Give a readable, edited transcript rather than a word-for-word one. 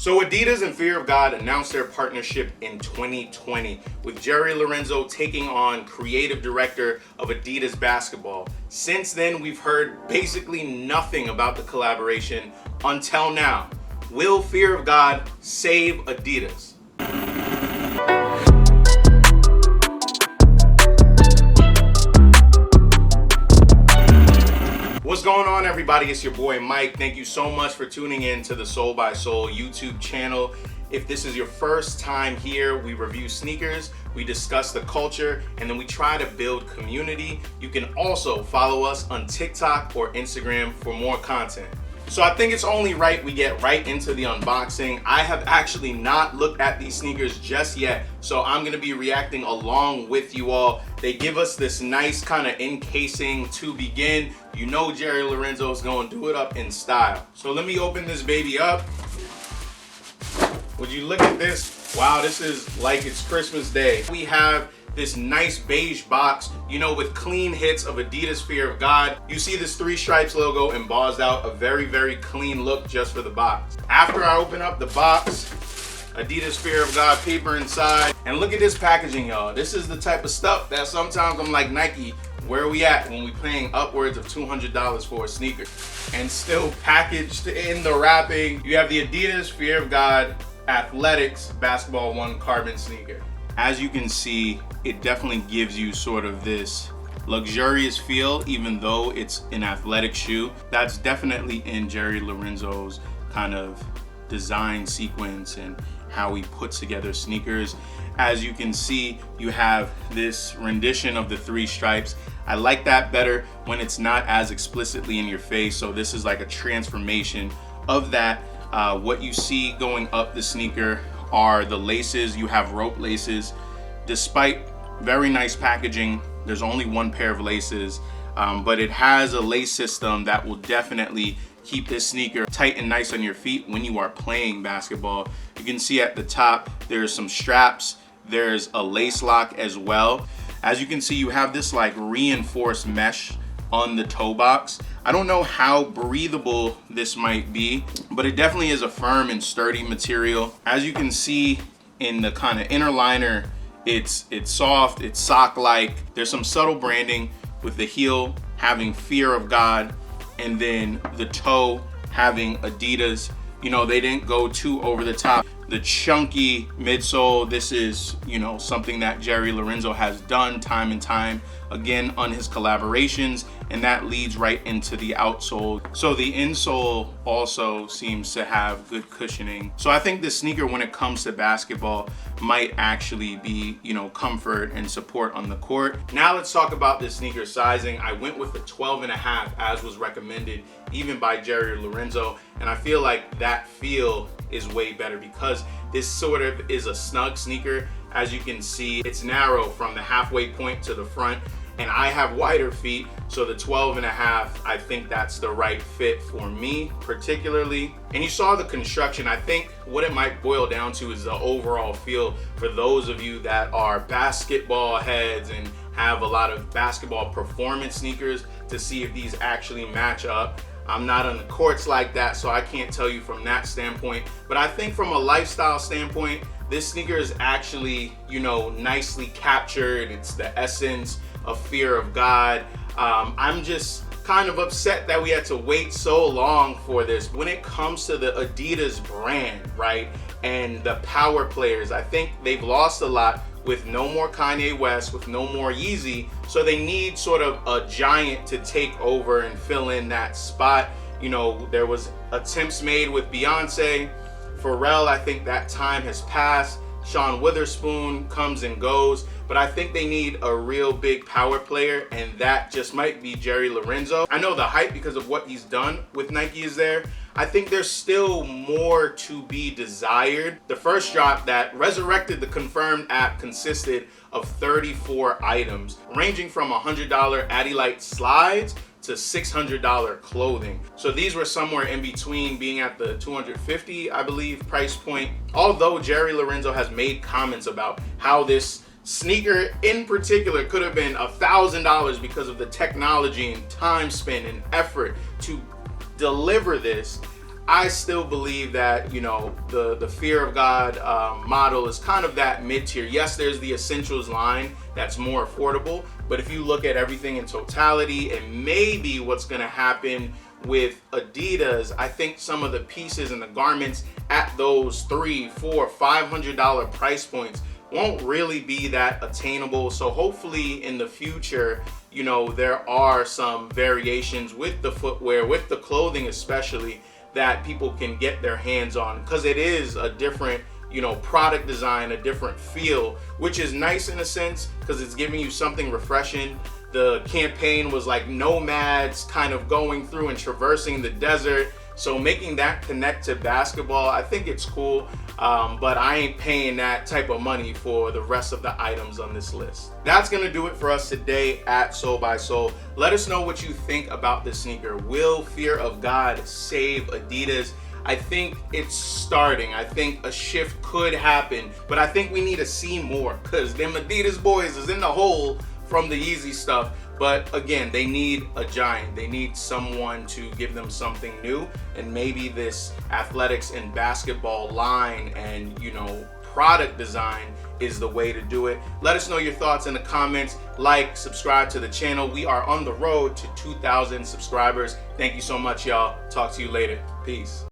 So Adidas and Fear of God announced their partnership in 2020, with Jerry Lorenzo taking on creative director of Adidas basketball. Since then, we've heard basically nothing about the collaboration until now. Will Fear of God save Adidas? What's going on, everybody? It's your boy Mike. Thank you so much for tuning in to the Soul by Soul YouTube channel. If this is your first time here, we review sneakers, we discuss the culture, and then we try to build community. You can also follow us on TikTok or Instagram for more content. So I think it's only right we get right into the unboxing. I have actually not looked at these sneakers just yet, so I'm gonna be reacting along with you all. They give us this nice kind of encasing to begin. You know Jerry Lorenzo is gonna do it up in style. So let me open this baby up. Would you look at this? Wow, this is like it's Christmas Day. We have this nice beige box, you know, with clean hits of Adidas Fear of God. You see this 3 stripes logo embossed out, a very, very clean look just for the box. After I open up the box, Adidas Fear of God paper inside. And look at this packaging, y'all. This is the type of stuff that sometimes I'm like, Nike, where are we at when we paying upwards of $200 for a sneaker? And still packaged in the wrapping, you have the Adidas Fear of God Athletics Basketball 1 carbon sneaker. As you can see, it definitely gives you sort of this luxurious feel, even though it's an athletic shoe. That's definitely in Jerry Lorenzo's kind of design sequence and how he puts together sneakers. As you can see, you have this rendition of the 3 stripes. I like that better when it's not as explicitly in your face. So this is like a transformation of that. What you see going up the sneaker are the laces. You have rope laces. Despite very nice packaging, there's only 1 pair of laces, but it has a lace system that will definitely keep this sneaker tight and nice on your feet when you are playing basketball. You can see at the top there's some straps, there's a lace lock as well. As you can see, you have this like reinforced mesh on the toe box. I don't know how breathable this might be, but it definitely is a firm and sturdy material. As you can see in the kind of inner liner, it's soft, it's sock-like. There's some subtle branding with the heel having Fear of God and then the toe having Adidas. You know, they didn't go too over the top. The chunky midsole, this is, you know, something that Jerry Lorenzo has done time and time again on his collaborations, and that leads right into the outsole. So the insole also seems to have good cushioning. So I think this sneaker, when it comes to basketball, might actually be, you know, comfort and support on the court. Now let's talk about this sneaker sizing. I went with a 12.5 as was recommended even by Jerry Lorenzo, and I feel like that feel is way better because this sort of is a snug sneaker. As you can see, it's narrow from the halfway point to the front, and I have wider feet, so the 12.5, I think that's the right fit for me particularly. And you saw the construction. I think what it might boil down to is the overall feel for those of you that are basketball heads and have a lot of basketball performance sneakers, to see if these actually match up. I'm not on the courts like that, so I can't tell you from that standpoint. But I think from a lifestyle standpoint, this sneaker is actually, you know, nicely captured. It's the essence of Fear of God. I'm just kind of upset that we had to wait so long for this. When it comes to the Adidas brand, right, and the power players, I think they've lost a lot with no more Kanye West, with no more Yeezy. So they need sort of a giant to take over and fill in that spot. You know, there was attempts made with Beyonce. Pharrell, I think that time has passed. Sean Witherspoon comes and goes, but I think they need a real big power player, and that just might be Jerry Lorenzo. I know the hype because of what he's done with Nike is there. I think there's still more to be desired. The first drop that resurrected the Confirmed app consisted of 34 items, ranging from $100 Adilite slides to $600 clothing. So these were somewhere in between, being at the $250, I believe, price point. Although Jerry Lorenzo has made comments about how this sneaker in particular could have been $1,000 because of the technology and time spent and effort to deliver this, I still believe that, you know, the Fear of God model is kind of that mid-tier. Yes, there's the Essentials line that's more affordable, but if you look at everything in totality and maybe what's going to happen with Adidas, I think some of the pieces and the garments at those $300, $400, $500 price points won't really be that attainable. So hopefully in the future, you know, there are some variations with the footwear, with the clothing especially, that people can get their hands on, because it is a different, you know, product design, a different feel, which is nice in a sense because it's giving you something refreshing. The campaign was like nomads kind of going through and traversing the desert. So making that connect to basketball, I think it's cool, but I ain't paying that type of money for the rest of the items on this list. That's gonna do it for us today at Soul by Soul. Let us know what you think about this sneaker. Will Fear of God save Adidas? I think it's starting. I think a shift could happen, but I think we need to see more because them Adidas boys is in the hole from the Yeezy stuff. But again, they need a giant. They need someone to give them something new, and maybe this athletics and basketball line and, you know, product design is the way to do it. Let us know your thoughts in the comments. Like, subscribe to the channel. We are on the road to 2,000 subscribers. Thank you so much, y'all. Talk to you later. Peace.